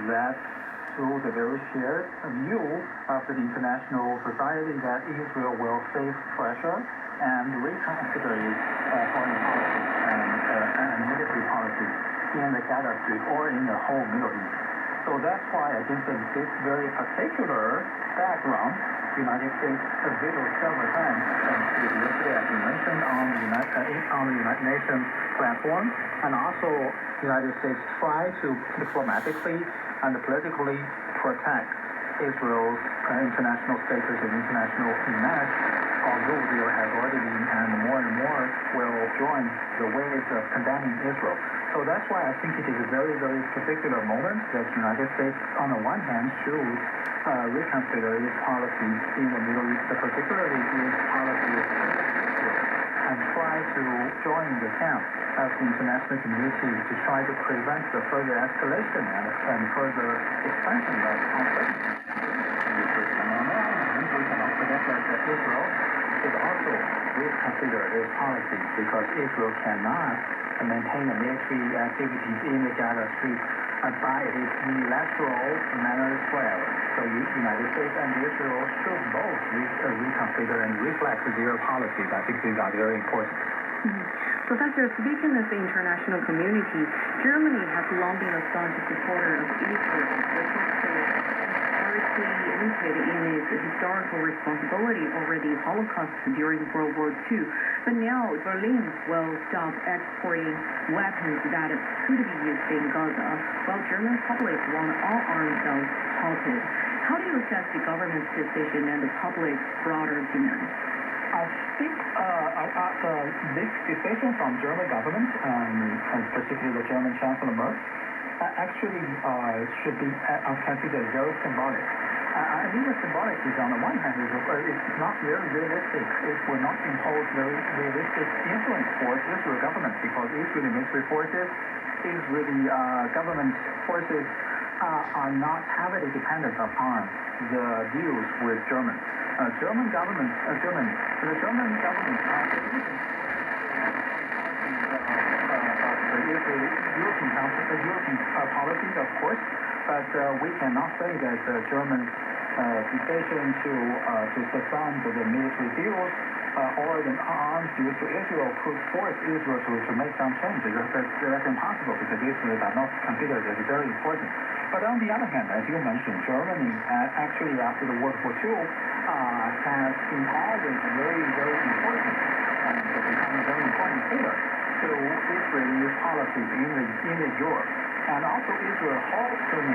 led to the very shared view of the international society that Israel will face pressure and reconsider its foreign policy and military policy in the Gaza Strip or in the whole Middle East. So that's why against this very particular background, the United States vetoed several times yesterday, as you mentioned, on the United Nations platform, and also the United States tried to diplomatically and politically protect Israel's international status and international image, although there has already been and more will join the waves of condemning Israel. So that's why I think it is a very, very particular moment that the United States, on the one hand, should reconsider its policy in the Middle East, particularly its policy and try to join the camp of the international community to try to prevent the further escalation and further expansion of conflict. And on the other hand, we cannot forget that Israel should also reconsider its policy because Israel cannot maintain the military activities in the Gaza Strip by its unilateral manner as well. So the United States and Israel should both reconsider and reflect their policies. I think these are very important. Professor, speaking of the international community, Germany has long been a staunch supporter of Israel, historically rooted in its historical responsibility over the Holocaust during World War II. But now Berlin will stop exporting weapons that could be used in Gaza, while German public want all arms sales halted. How do you assess the government's decision and the public's broader demand? I think this decision from German government, and particularly the German Chancellor Merz, actually should be considered very symbolic. I mean, the symbolic is on the one hand, it's not very realistic. It will not impose very realistic influence for Israel government because Israeli military forces, Israeli government forces are not heavily dependent upon the deals with German. The German government the European policies, of course, but we cannot say that the German decision to suspend the military deals or the arms deals to Israel could force Israel to make some changes. That's impossible because Israel is not considered as very important. But on the other hand, as you mentioned, Germany actually after the World War II has been always very, very important and become a very important pillar to Israeli policies in the Europe. And also Israel holds